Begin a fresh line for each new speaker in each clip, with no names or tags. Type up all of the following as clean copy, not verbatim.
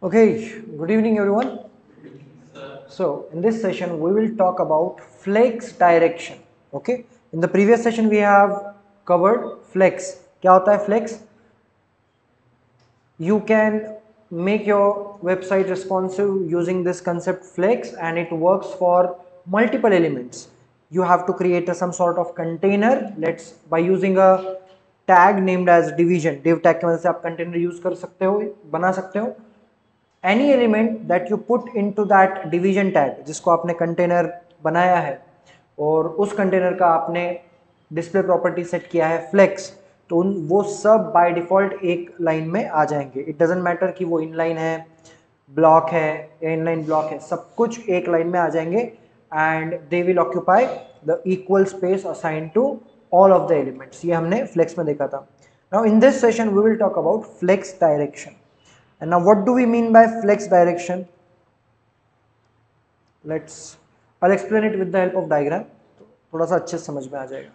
Okay, good evening everyone. So, in this session we will talk about flex direction. Okay, in the previous session we have covered flex. क्या होता है flex? You can make your website responsive using this concept flex, and it works for multiple elements. You have to create some sort of container. Let's by using a tag named as division. Div tag की मदद से आप container use कर सकते हो, बना सकते हो. Any element that you put into that division tag जिसको आपने container बनाया है और उस container का आपने display property set किया है flex, तो वो सब by default एक लाइन में आ जाएंगे. It doesn't matter कि वो inline है, block है या inline block है, सब कुछ एक लाइन में आ जाएंगे and they will occupy the equal space assigned to all of the elements. ये हमने flex में देखा था. Now in this session we will talk about flex direction. And now what do we mean by flex direction? I'll explain it with the help of diagram. तो थोड़ा सा अच्छे से समझ में आ जाएगा.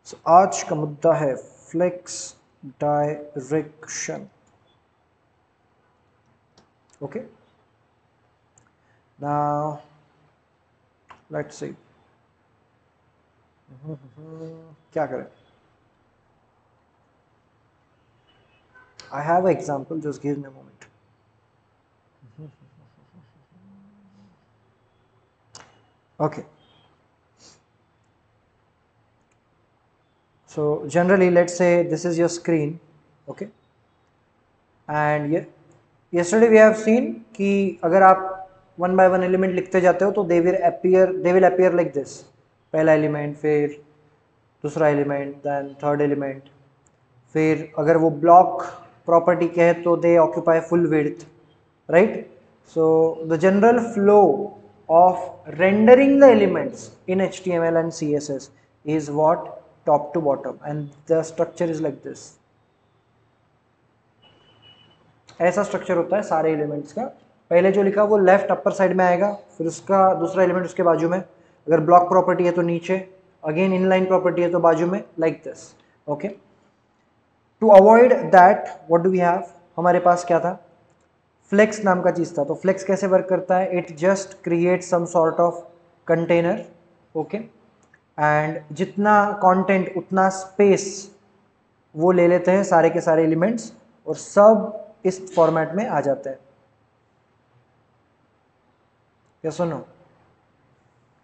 So आज का मुद्दा है flex direction. Okay. Now let's see. क्या करें? I have an example. Just give me a moment. Okay. So generally, let's say this is your screen, okay? And yesterday we have seen कि अगर आप one by one element लिखते जाते हो तो they will appear like this. पहला element, फिर दूसरा element, then third element. फिर अगर वो block property के है तो they occupy full width, right? So the general flow of rendering the elements in HTML and CSS is what? Top to bottom, and the structure is like this. ऐसा structure होता है सारे elements का. पहले जो लिखा वो लेफ्ट अपर साइड में आएगा, फिर उसका दूसरा एलिमेंट उसके बाजू में. अगर ब्लॉक प्रॉपर्टी है तो नीचे, अगेन इनलाइन प्रॉपर्टी है तो बाजू में, like this. Okay, to avoid that what do we have, हमारे पास क्या था? फ्लेक्स नाम का चीज था. तो फ्लेक्स कैसे वर्क करता है? It just create some sort of container. Okay, and जितना कंटेंट उतना स्पेस वो ले लेते हैं सारे के सारे एलिमेंट्स, और सब इस फॉर्मेट में आ जाते हैं. क्या सुनो,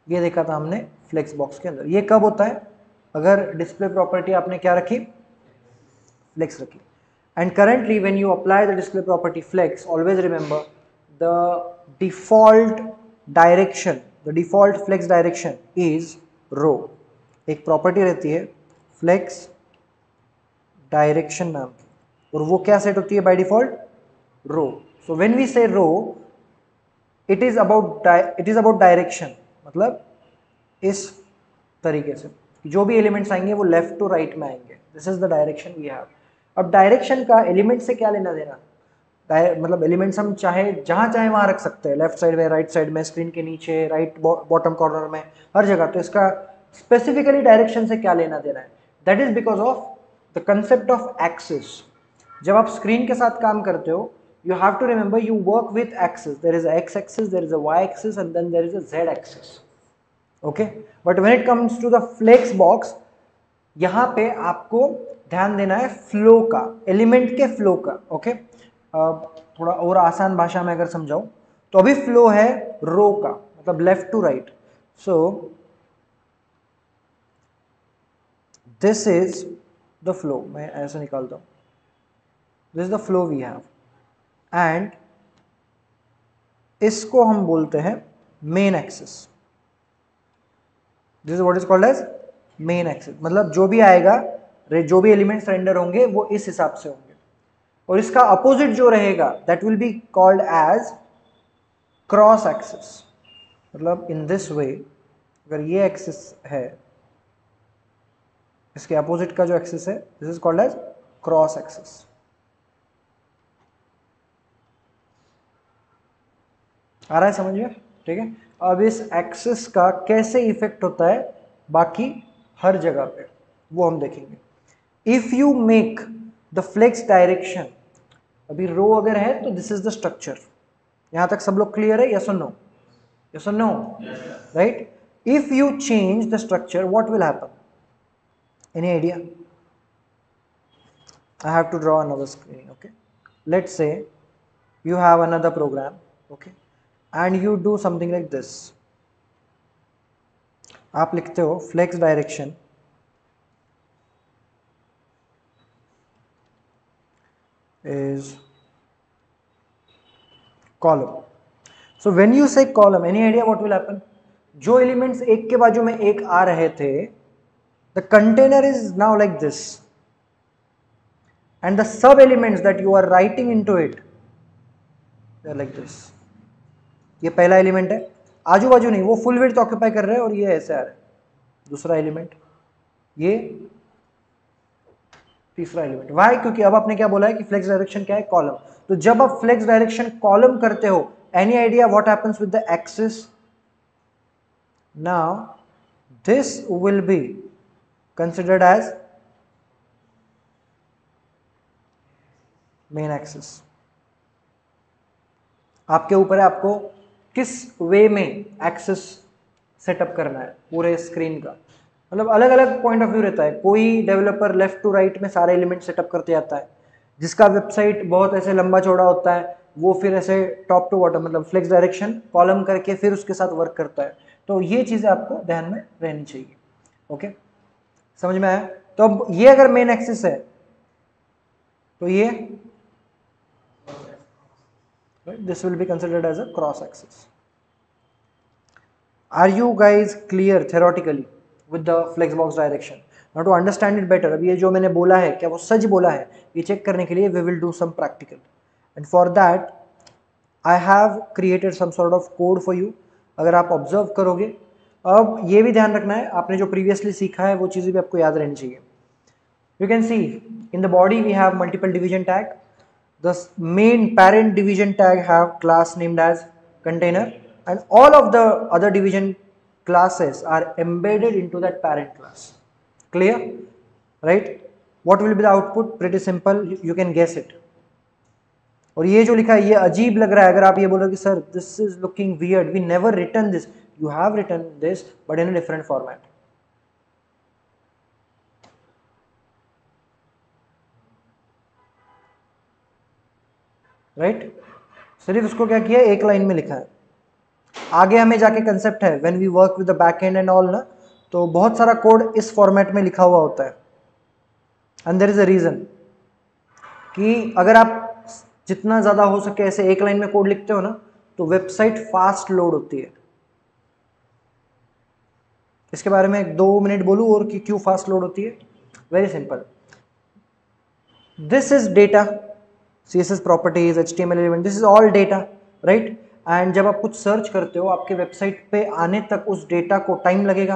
ये देखा था हमने फ्लेक्स बॉक्स के अंदर. ये कब होता है? अगर डिस्प्ले प्रॉपर्टी आपने क्या रखी? फ्लेक्स रखी. And currently when you apply the display property flex, always remember the default direction, the default flex direction is row. एक प्रॉपर्टी रहती है फ्लेक्स डायरेक्शन नाम की, और वो क्या सेट होती है by default? Row. So when we say row, it is about direction. मतलब इस तरीके से जो भी एलिमेंट्स आएंगे वो लेफ्ट टू राइट में आएंगे. This is the direction we have. अब डायरेक्शन का एलिमेंट से क्या लेना देना? मतलब एलिमेंट्स हम चाहे जहां चाहे वहां रख सकते हैं, लेफ्ट साइड में, राइट साइड में, स्क्रीन के नीचे, राइट बॉटम कॉर्नर में, हर जगह. तो इसका स्पेसिफिकली डायरेक्शन से क्या लेना देना है? That is because of the concept of axis. जब आप स्क्रीन के साथ काम करते हो, you have to remember you work with axis. There is a x axis, there is a y axis, and then there is a z axis. Okay, but when it comes to the flex box, यहाँ पे आपको ध्यान देना है flow का, element के flow का. Okay, थोड़ा और आसान भाषा में अगर समझाऊं तो अभी फ्लो है रो का, मतलब left to right. So this is the flow. मैं ऐसे निकालता हूं. This is the flow we have, and इसको हम बोलते हैं main axis. This is what is called as main axis. मतलब जो भी आएगा, जो भी एलिमेंट्स रेंडर होंगे वो इस हिसाब से होंगे, और इसका अपोजिट जो रहेगा that will be called as cross axis. मतलब इन दिस वे, अगर ये एक्सिस है, इसके अपोजिट का जो एक्सिस है, this is called as cross axis. आ रहा है समझ में? ठीक है. अब इस एक्सिस का कैसे इफेक्ट होता है बाकी हर जगह पे, वो हम देखेंगे. If you make the flex direction अभी रो अगर है तो दिस इज द स्ट्रक्चर। यहां तक सब लोग क्लियर है? यस और नो? यस और no? Right? If you change the structure what will happen? Any idea? I have to draw another screen. Okay, let's say you have another program, okay, and you do something like this. आप लिखते हो flex direction is column. So when you say column, any idea what will happen? जो elements एक के बाजू में एक आ रहे थे, the container is now like this. And the sub elements that you are writing into it, they are like this. ये पहला एलिमेंट है, आजू बाजू नहीं, वो फुल विड्थ ऑक्यूपाई कर रहे हैं और ये ऐसे आ रहा है। दूसरा एलिमेंट, ये तीसरा एलिमेंट। वाई? क्योंकि अब आपने क्या बोला है कि फ्लेक्स डायरेक्शन क्या है? कॉलम। तो जब आप फ्लेक्स डायरेक्शन कॉलम करते हो, any idea what happens with the axis? Now this will be considered as main axis. आपके ऊपर है आपको किस वे में एक्सिस सेटअप करना है पूरे स्क्रीन का। मतलब अलग अलग पॉइंट ऑफ व्यू रहता है। कोई डेवलपर लेफ्ट टू राइट में सारे एलिमेंट सेटअप करते जाता है, जिसका वेबसाइट बहुत ऐसे लंबा चौड़ा होता है वो फिर ऐसे टॉप टू बॉटम मतलब फ्लेक्स डायरेक्शन कॉलम करके फिर उसके साथ वर्क करता है। तो ये चीज़ें आपको ध्यान में रहनी चाहिए। ओके, समझ में आया? तो अब ये अगर मेन एक्सिस है तो ये this will be considered as a cross axis. Are you guys clear theoretically with the flexbox direction? Now to understand it better, अब ये जो मैंने बोला है क्या वो सच बोला है, ये चेक करने के लिए we will do some practical, and for that I have created some sort of code for you. अगर आप observe करोगे, अब ये भी ध्यान रखना है आपने जो previously सीखा है वो चीज़ें भी आपको याद रहनी चाहिए। You can see in the body we have multiple division tag. The main parent division tag have class named as container, and all of the other division classes are embedded into that parent class. Clear? Right? What will be the output? Pretty simple, you can guess it. और ये जो लिखा है ये अजीब लग रहा है, अगर आप ये बोलोगे sir this is looking weird, we never written this. You have written this but in a different format. Right? सिर्फ उसको क्या किया, एक लाइन में लिखा है। आगे हमें जाके कंसेप्ट है when we work with the back end and all ना, तो बहुत सारा कोड इस फॉर्मेट में लिखा हुआ होता है। And there is a reason कि अगर आप जितना ज़्यादा हो सके ऐसे एक लाइन में कोड लिखते हो ना तो वेबसाइट फास्ट लोड होती है। इसके बारे में 2 मिनट बोलूँ और कि क्यों फास्ट लोड होती है? Very simple, this is data, CSS properties, HTML element, this is all data, right? And जब आप कुछ सर्च करते हो आपके वेबसाइट पे आने तक उस डेटा को टाइम लगेगा,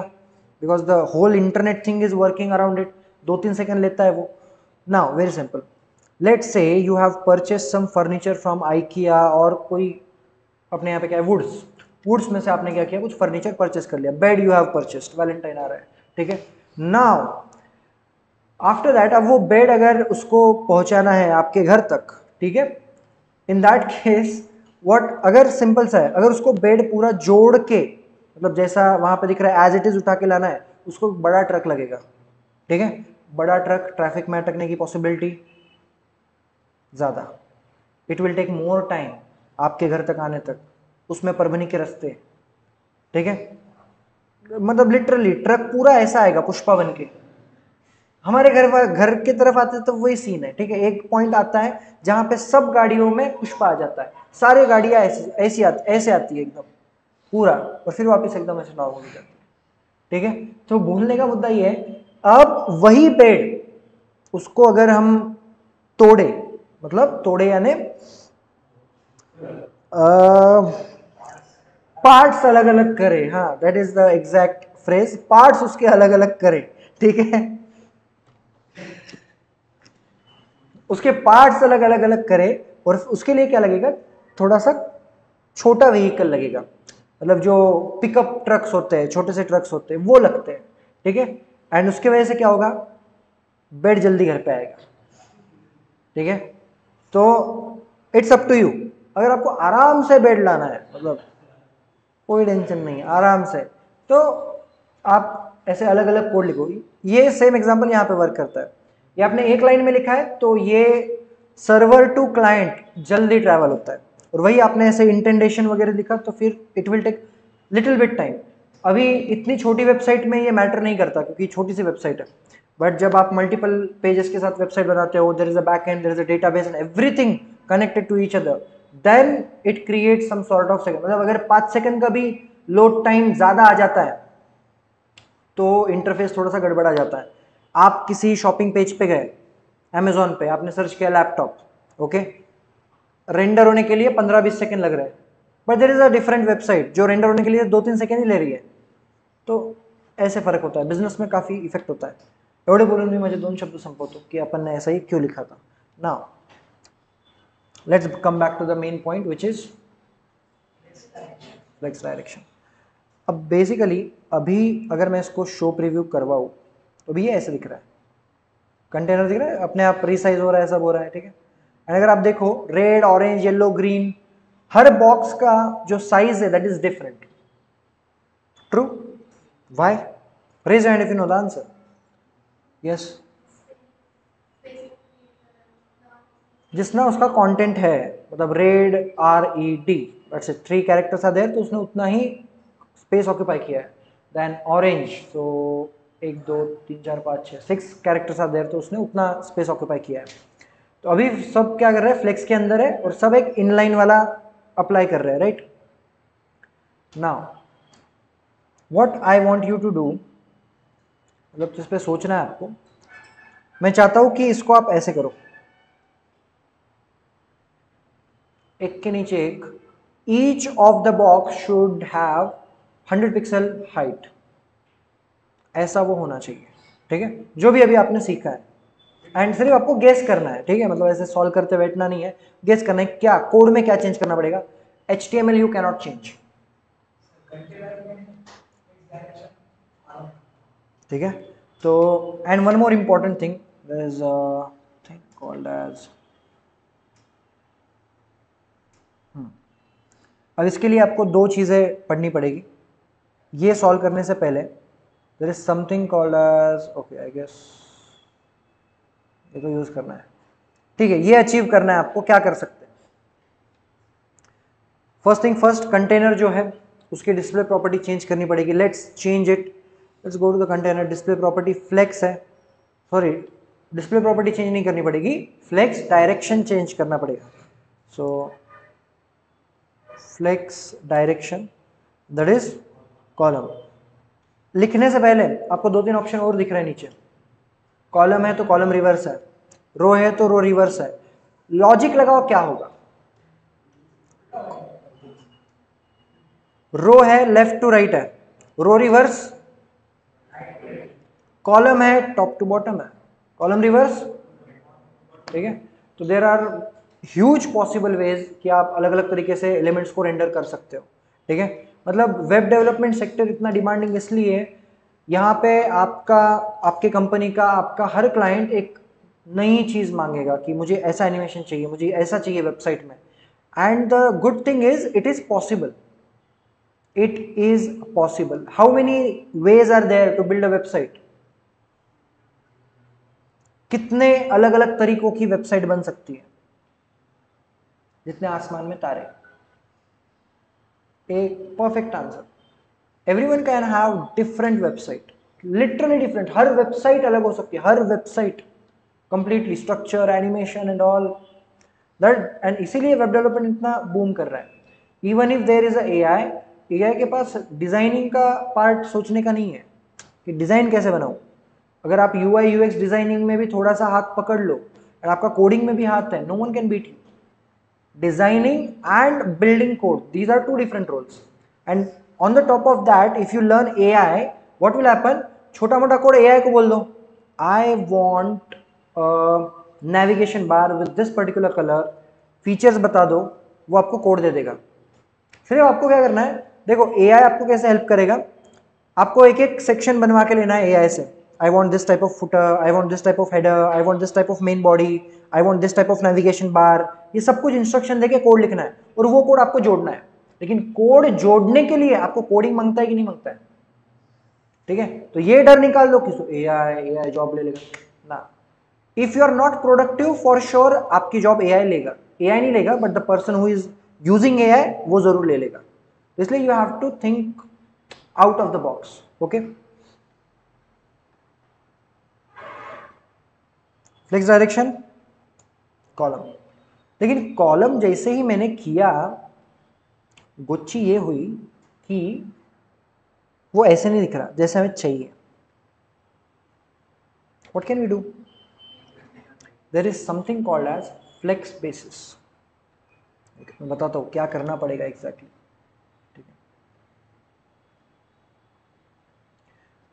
because the whole internet thing is working around it. 2-3 second लेता है वो। Now very simple, let's say you have purchase some furniture from IKEA और कोई अपने यहाँ पे क्या है वुड्स में से आपने क्या किया, कुछ फर्नीचर परचेज कर लिया। Bed you have purchased, Valentine आ रहा है, ठीक है। नाउ आफ्टर दैट अब वो बेड अगर उसको पहुंचाना है आपके घर तक, ठीक है, इन दैट केस व्हाट, अगर सिंपल सा है, अगर उसको बेड पूरा जोड़ के मतलब जैसा वहां पे दिख रहा है एज इट इज उठा के लाना है, उसको बड़ा ट्रक लगेगा, ठीक है। बड़ा ट्रक, ट्रैफिक में अटकने की पॉसिबिलिटी ज़्यादा, it will take more time आपके घर तक आने तक, उसमें परभनी के रास्ते, ठीक है। मतलब लिटरली ट्रक पूरा ऐसा आएगा पुष्पा बन के। हमारे घर की तरफ आते तो वही सीन है, ठीक है। एक पॉइंट आता है जहां पे सब गाड़ियों में पुष्पा आ जाता है, सारी गाड़ियां ऐसे आती है एकदम पूरा, और फिर वापस एकदम ऐसे नॉर्मल हो जाती है, ठीक है। तो बोलने का मुद्दा ये है, अब वही पेड़ उसको अगर हम तोड़े, मतलब तोड़े यानी पार्ट्स अलग अलग करे, हाँ that is the exact phrase, parts उसके अलग अलग करे, ठीक है। उसके पार्ट्स अलग अलग करे, और उसके लिए क्या लगेगा, थोड़ा सा छोटा व्हीकल लगेगा, मतलब जो पिकअप ट्रक्स होते हैं, छोटे से ट्रक्स होते हैं वो लगते हैं, ठीक है। एंड उसके वजह से क्या होगा, बेड जल्दी घर पे आएगा, ठीक है। तो इट्स अप टू यू। अगर आपको आराम से बेड लाना है, मतलब कोई टेंशन नहीं है, आराम से, तो आप ऐसे अलग अलग कोड लिखो। ये सेम एग्जांपल यहाँ पे वर्क करता है। ये आपने एक लाइन में लिखा है तो ये सर्वर टू क्लाइंट जल्दी ट्रैवल होता है, और वही आपने ऐसे इंटेंडेशन वगैरह लिखा तो फिर it will take little bit time. अभी इतनी छोटी वेबसाइट में ये मैटर नहीं करता क्योंकि छोटी सी वेबसाइट है, बट जब आप मल्टीपल पेजेस के साथ वेबसाइट बनाते हो, there is a back end, there is a database and everything connected to each other, then it creates some sort of second. मतलब अगर 5 सेकंड का भी लोड टाइम ज्यादा आ जाता है तो इंटरफेस थोड़ा सा गड़बड़ा जाता है। आप किसी शॉपिंग पेज पे गए, अमेजोन पे, आपने सर्च किया लैपटॉप, ओके, रेंडर होने के लिए 15-20 सेकंड लग रहे हैं, but there is a different website जो रेंडर होने के लिए 2-3 सेकंड ही ले रही है। तो ऐसे फर्क होता है, बिजनेस में काफी इफेक्ट होता है। एवढे बोलून मी माझे 2 शब्द संपवतो की अपन ने ऐसा ही क्यों लिखा था। Now let's come back to the main point which is flex direction. अब बेसिकली अभी अगर मैं इसको शो प्रीव्यू करवाऊँ तो भी ये ऐसे दिख रहा है, कंटेनर दिख रहा है, अपने आप रीसाइज हो रहा है, सब हो रहा है, ठीक है। एंड अगर आप देखो रेड, ऑरेंज, येलो, ग्रीन, हर बॉक्स का जो साइज है that is different. True? Why? Raise your hand if you know the answer. Yes, जितना उसका कंटेंट है, मतलब red, RED, that's it, 3 characters are there, तो उसने उतना ही स्पेस ऑक्यूपाई किया है। देन ऑरेंज, तो 1 2 3 4 5 6 6 कैरेक्टर्स आर देयर, तो उसने उतना स्पेस ऑक्यूपाई किया है। तो अभी सब क्या कर रहे हैं, फ्लेक्स के अंदर है और सब एक इनलाइन वाला अप्लाई कर रहे हैं, right. Now what I want you to do, मतलब जिस पे सोचना है आपको, मैं चाहता हूं कि इसको आप ऐसे करो, एक के नीचे एक, each of the box should have 100 pixel height, ऐसा वो होना चाहिए, ठीक है, जो भी अभी आपने सीखा है। एंड सिर्फ आपको गेस करना है, ठीक है, मतलब ऐसे सॉल्व करते बैठना नहीं है, गेस करना है क्या कोड में क्या चेंज करना पड़ेगा। HTML यू कैनॉट चेंज, ठीक है। तो and one more important thing, there is a thing called as, अब इसके लिए आपको 2 चीज़ें पढ़नी पड़ेगी ये सॉल्व करने से पहले। There is something called as, okay I guess ये तो यूज़ करना है, ठीक है, ये अचीव करना है आपको। क्या कर सकते हैं, फर्स्ट थिंग फर्स्ट, कंटेनर जो है उसकी डिस्प्ले प्रॉपर्टी चेंज करनी पड़ेगी। Let's change it, let's go to the container, display property flex है, सॉरी डिस्प्ले प्रॉपर्टी चेंज नहीं करनी पड़ेगी, फ्लेक्स डायरेक्शन चेंज करना पड़ेगा। So flex direction that is column. लिखने से पहले आपको 2-3 ऑप्शन और दिख रहे हैं नीचे, कॉलम है तो कॉलम रिवर्स है, रो है तो रो रिवर्स है। लॉजिक लगाओ क्या होगा, रो है लेफ्ट टू राइट है, रो रिवर्स, कॉलम है टॉप टू बॉटम है, कॉलम रिवर्स, ठीक है। तो there are huge possible ways कि आप अलग अलग तरीके से एलिमेंट्स को रेंडर कर सकते हो, ठीक है। मतलब वेब डेवलपमेंट सेक्टर इतना डिमांडिंग इसलिए, यहाँ पे आपका, आपके कंपनी का, आपका हर क्लाइंट एक नई चीज मांगेगा कि मुझे ऐसा एनिमेशन चाहिए, मुझे ऐसा चाहिए वेबसाइट में। And the good thing is it is possible, it is possible. How many ways are there to build a website? कितने अलग अलग तरीकों की वेबसाइट बन सकती है, जितने आसमान में तारे। एक perfect answer, everyone can have different website, literally different, हर वेबसाइट अलग हो सकती है, हर website completely, structure, animation and all that. And इसीलिए वेब डेवलपमेंट इतना बूम कर रहा है। Even if there is a AI के पास डिजाइनिंग का पार्ट सोचने का नहीं है कि डिजाइन कैसे बनाऊं। अगर आप UI UX डिजाइनिंग में भी थोड़ा सा हाथ पकड़ लो और आपका कोडिंग में भी हाथ है, no one can beat you. Designing and building code, these are 2 different roles. And on the top of that if you learn AI, what will happen, छोटा मोटा कोड AI को बोल दो, I want navigation bar with this particular colour, features बता दो, वो आपको code दे देगा। सिर्फ आपको क्या करना है, देखो AI आपको कैसे हेल्प करेगा, आपको एक एक सेक्शन बनवा के लेना है AI से। I want this type of footer, I want this type of header, I want this type of main body, I want this type of navigation bar, ये सब कुछ इंस्ट्रक्शन देके कोड लिखना है और वो कोड आपको जोड़ना है। लेकिन कोड जोड़ने के लिए आपको कोडिंग मांगता है कि नहीं मांगता है? ठीक है, तो ये डर निकाल दो कि एआई जॉब ले लेगा ना। If you are not productive for sure आपकी जॉब एआई लेगा, एआई नहीं लेगा but the person who is using AI वो जरूर ले लेगा। इसलिए you have to think out of the box. Okay, flex direction column, लेकिन कॉलम जैसे ही मैंने किया गुच्छी ये हुई कि वो ऐसे नहीं दिख रहा जैसे हमें चाहिए। What can we do? There is something called as flex basis. मैं बताता हूं क्या करना पड़ेगा एग्जैक्टली। ठीक है,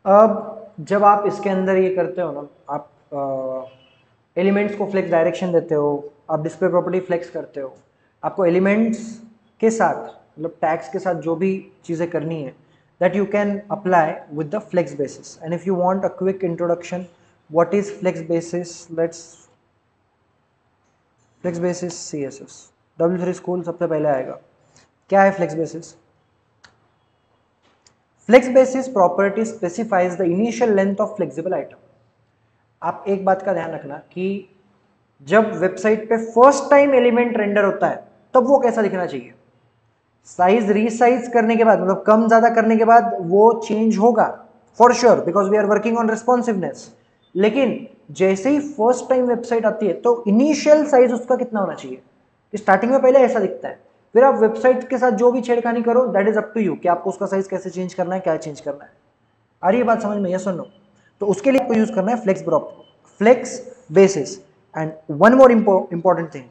अब जब आप इसके अंदर ये करते हो ना, आप एलिमेंट्स को फ्लेक्स डायरेक्शन देते हो, आप डिस्प्ले प्रॉपर्टी फ्लेक्स करते हो, आपको एलिमेंट्स के साथ मतलब टैग्स के साथ जो भी चीज़ें करनी है that you can apply with the flex basis. And if you want a quick introduction, what is flex basis? Let's flex basis CSS W3 school सबसे पहले आएगा। क्या है flex basis? Flex basis property specifies the initial length of flexible item. आप एक बात का ध्यान रखना कि जब वेबसाइट पे फर्स्ट टाइम एलिमेंट रेंडर होता है तब वो कैसा दिखना चाहिए। साइज रीसाइज करने के बाद मतलब कम ज्यादा करने के बाद वो चेंज होगा for sure because we are working on responsiveness. लेकिन जैसे ही फर्स्ट टाइम वेबसाइट आती है तो इनिशियल साइज उसका कितना होना चाहिए? स्टार्टिंग में पहले ऐसा दिखता है, फिर आप वेबसाइट के साथ जो भी छेड़खानी करो that is up to you कि आपको उसका साइज कैसे चेंज करना है, क्या चेंज करना है। आ रही है बात समझ में? यस और नो? तो उसके लिए आपको यूज करना है flex basis. And one more important thing,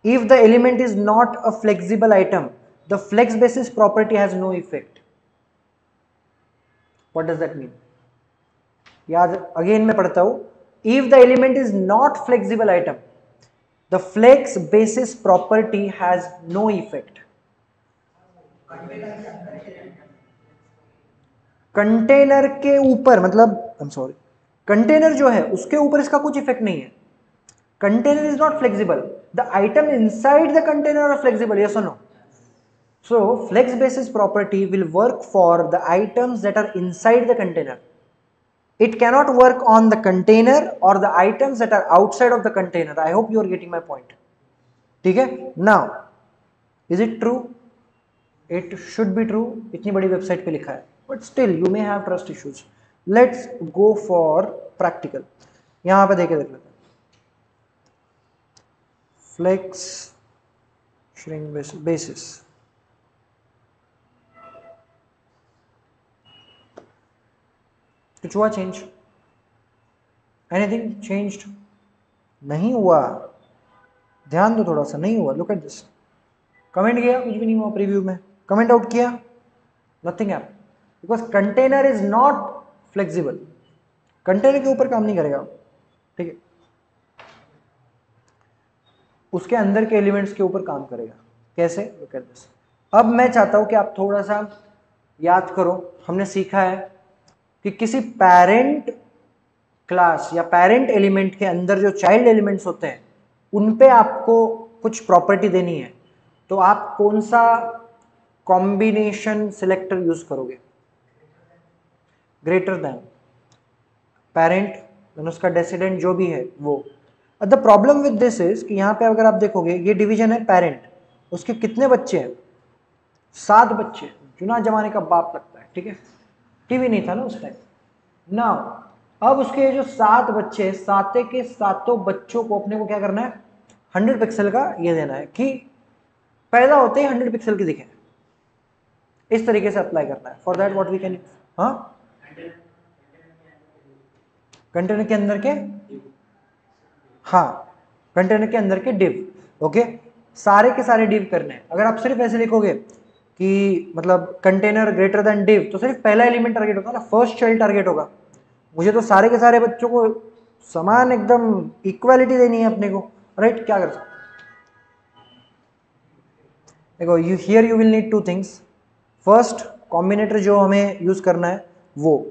if the element is not a flexible item, the flex basis property has no effect. What does that mean? याद अगेन मैं पढ़ता हूं, if the element is not flexible item, the flex basis property has no effect. Container के ऊपर मतलब I am sorry, container जो है उसके ऊपर इसका कुछ इफेक्ट नहीं है। Container is not flexible. The item inside the container are flexible, yes or no? So flex basis property will work for the items that are inside the container. It cannot work on the container or the items that are outside of the container. I hope you are getting my point. ठीक है? Now, is it true? It should be true. इतनी बड़ी website पे लिखा है, but still you may have trust issues. Let's go for practical. यहाँ पे देख लेते हैं। Flex shrink basis. कुछ हुआ चेंज? Anything changed? नहीं हुआ। ध्यान दो थोड़ा सा, नहीं हुआ। Look at this. कमेंट किया, कुछ भी नहीं हुआ। प्रीव्यू में कमेंट आउट किया, nothing happened because container is not flexible. Container के ऊपर काम नहीं करेगा, ठीक है, उसके अंदर के एलिमेंट्स के ऊपर काम करेगा। कैसे? Look at this. अब मैं चाहता हूं कि आप थोड़ा सा याद करो, हमने सीखा है कि किसी पेरेंट क्लास या पेरेंट एलिमेंट के अंदर जो चाइल्ड एलिमेंट्स होते हैं उन पे आपको कुछ प्रॉपर्टी देनी है, तो आप कौन सा कॉम्बिनेशन सिलेक्टर यूज करोगे? ग्रेटर देन पेरेंट देन उसका डेसिडेंट जो भी है वो। The problem with this is कि यहाँ पे अगर आप देखोगे ये डिवीजन है पेरेंट, उसके कितने बच्चे हैं? 7 बच्चे। जुना जमाने का बाप लगता है, ठीक है, टीवी नहीं था ना उस टाइम ना। अब उसके जो 7 बच्चे, साते के सातों बच्चों को अपने को क्या करना है? 100 पिक्सल का ये देना है कि पैदा होते ही 100 पिक्सल के दिखे, इस तरीके से अप्लाई करना है। For that what we can, हाँ, कंटेनर के अंदर के, हाँ, कंटेनर के अंदर के डिव। ओके, सारे के सारे डिव करने हैं। अगर आप सिर्फ ऐसे लिखोगे कि मतलब कंटेनर ग्रेटर देन डिव, तो सिर्फ पहला एलिमेंट टारगेट होगा ना, फर्स्ट चाइल्ड टारगेट होगा। मुझे तो सारे के सारे बच्चों को समान एकदम इक्वालिटी देनी है अपने को, राइट? क्या कर सकते? देखो, here you will need 2 things. First, combinator जो हमें यूज करना है वो,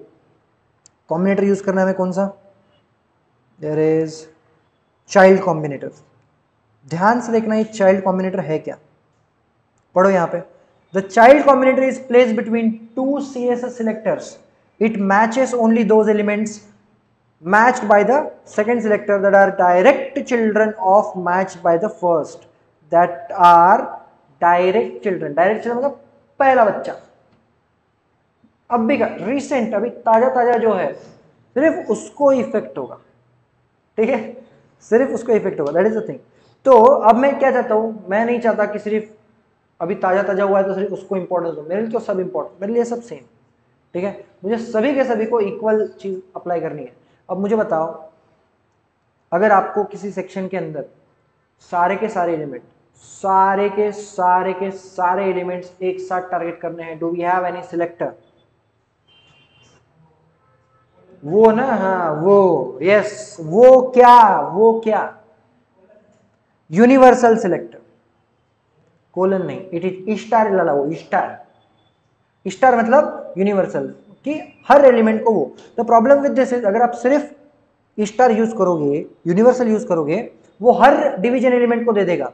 कॉम्बिनेटर यूज करना है हमें कौन सा, देयर इज चाइल्ड कॉम्बिनेटर। ध्यान से देखना ये चाइल्ड कॉम्बिनेटर है क्या, पढ़ो यहां पे, the child combinator is placed between two CSS selectors, it matches only those elements matched by the second selector that are direct children of matched by the first, that are direct children मतलब पहला बच्चा, अभी का recent, अभी ताजा ताजा जो है, सिर्फ उसको इफेक्ट होगा, ठीक है, सिर्फ उसको इफेक्ट होगा, दैट इज द थिंग। तो अब मैं क्या चाहता हूं, मैं नहीं चाहता कि सिर्फ अभी ताजा ताजा हुआ है तो सिर्फ उसको इंपॉर्टेंस दो, मेरे लिए तो सब इंपॉर्टेंट, मेरे लिए सब सेम, ठीक है, मुझे सभी के सभी को इक्वल चीज अप्लाई करनी है। अब मुझे बताओ, अगर आपको किसी सेक्शन के अंदर सारे के सारे एलिमेंट, सारे एलिमेंट्स एक साथ टारगेट करने हैं, do we have any selector, वो ना, हाँ वो, यस वो क्या यूनिवर्सल सिलेक्टर, कोलन नहीं, इट इज स्टार वो स्टार मतलब यूनिवर्सल, कि हर एलिमेंट को वो। The problem with this is, अगर आप सिर्फ स्टार यूज करोगे, यूनिवर्सल यूज करोगे, वो हर डिवीजन एलिमेंट को दे देगा,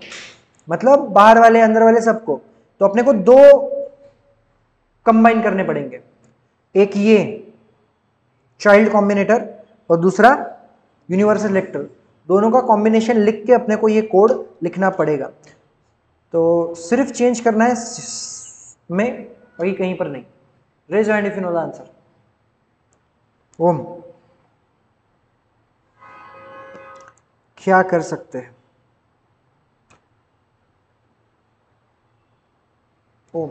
मतलब बाहर वाले अंदर वाले सबको, तो अपने को दो कंबाइन करने पड़ेंगे, एक ये चाइल्ड कॉम्बिनेटर और दूसरा यूनिवर्सल सिलेक्टर, दोनों का कॉम्बिनेशन लिख के अपने को ये कोड लिखना पड़ेगा। तो सिर्फ चेंज करना है में, बाकी कहीं पर नहीं। Raise your hand if you know the answer. Um, क्या कर सकते हैं ओम,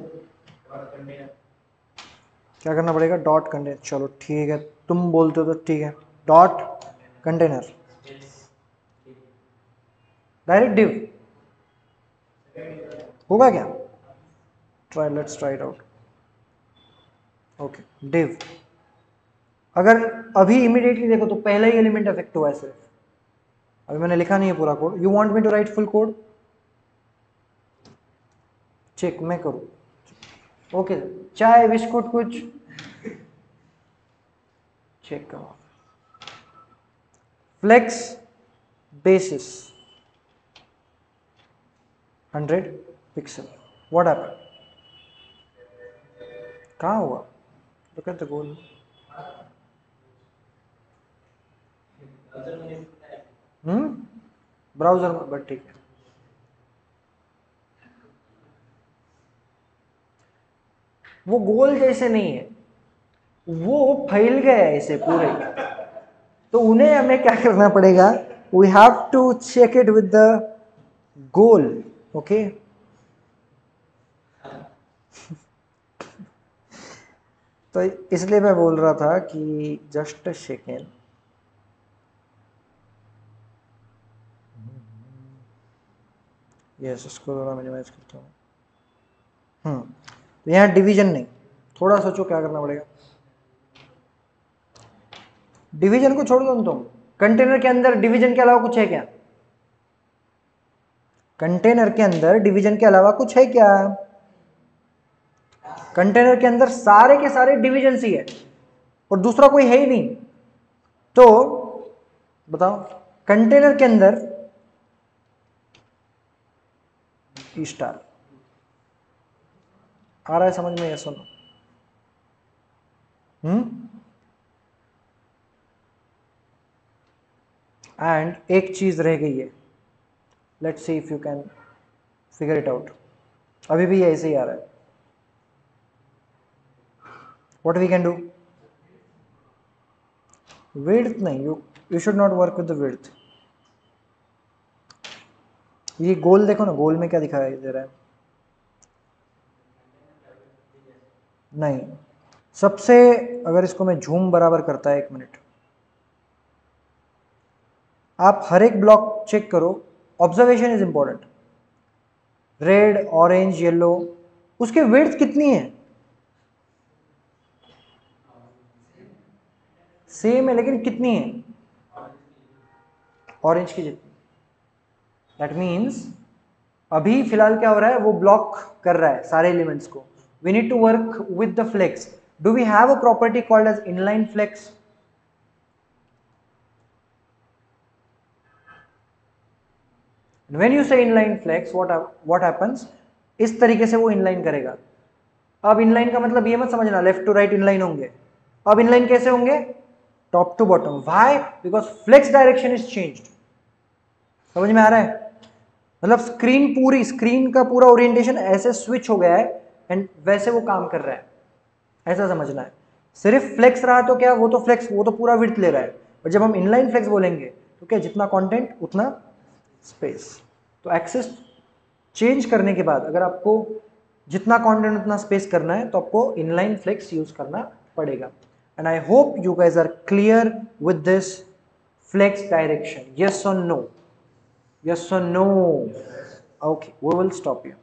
क्या करना पड़ेगा, डॉट कंटेनर, चलो ठीक है, तुम बोलते हो तो ठीक है, डॉट कंटेनर, डायरेक्ट डिव होगा क्या, try, let's try it out. Okay, div, अगर अभी इमीडिएटली देखो तो पहला ही एलिमेंट अफेक्ट हुआ है सिर्फ, अभी मैंने लिखा नहीं है पूरा code, you want me to write full code, check मैं करूं, ओके, चाय बिस्कुट कुछ चेक करो, flex basis 100 pixel, what happened, कहाँ हुआ, look at the goal, browser में, बट ठीक है, वो गोल जैसे नहीं है, वो फैल गया है ऐसे पूरे, तो उन्हें हमें क्या करना पड़ेगा, we have to check it with the goal, okay. तो इसलिए मैं बोल रहा था कि जस्ट सेकेंड, यस, इसको थोड़ा मिनिमाइज करता हूँ। तो यहाँ डिवीजन नहीं, थोड़ा सोचो क्या करना पड़ेगा, डिवीजन को छोड़ दो तुम, कंटेनर के अंदर डिवीजन के अलावा कुछ है क्या, कंटेनर के अंदर डिवीजन के अलावा कुछ है क्या, कंटेनर के अंदर सारे के सारे डिवीजन ही है और दूसरा कोई है ही नहीं, तो बताओ कंटेनर के अंदर स्टार आ रहा है समझ में, ये सुनो, एंड एक चीज रह गई है, let's see if you can figure it out, अभी भी ऐसे ही आ रहा है, what we can do, width नहीं, you should not work with the width, ये गोल देखो ना, गोल में क्या दिखाई दे रहा है, नहीं, सबसे, अगर इसको मैं झूम बराबर करता है, 1 मिनट, आप हर एक ब्लॉक चेक करो, observation is important, red orange yellow, उसकी विड्थ कितनी है, सेम है लेकिन कितनी है, ऑरेंज की जितनी, दैट मीन्स अभी फिलहाल क्या हो रहा है, वो ब्लॉक कर रहा है सारे एलिमेंट्स को, we need to work with the flex, do we have a property called as inline flex, when you से इनलाइन फ्लेक्स व्हाट हैपेंस, इस तरीके से वो इनलाइन करेगा। अब इनलाइन का मतलब ये मत समझना लेफ्ट टू राइट इनलाइन होंगे, अब इनलाइन कैसे होंगे, top to bottom. Why? Because flex direction is changed. समझ में आ रहा है? मतलब स्क्रीन का पूरा ओरिएंटेशन ऐसे स्विच हो गया है एंड वैसे वो काम कर रहा है, ऐसा समझना है। सिर्फ फ्लेक्स रहा तो क्या, वो तो पूरा विड्थ ले रहा है, और जब हम इनलाइन फ्लेक्स बोलेंगे तो क्या, जितना कंटेंट उतना स्पेस। तो एक्सिस चेंज करने के बाद अगर आपको जितना कंटेंट उतना स्पेस करना है तो आपको इनलाइन फ्लेक्स यूज करना पड़ेगा। And I hope you guys are clear with this flex direction. Yes और no? Yes or no? Okay, we will stop here.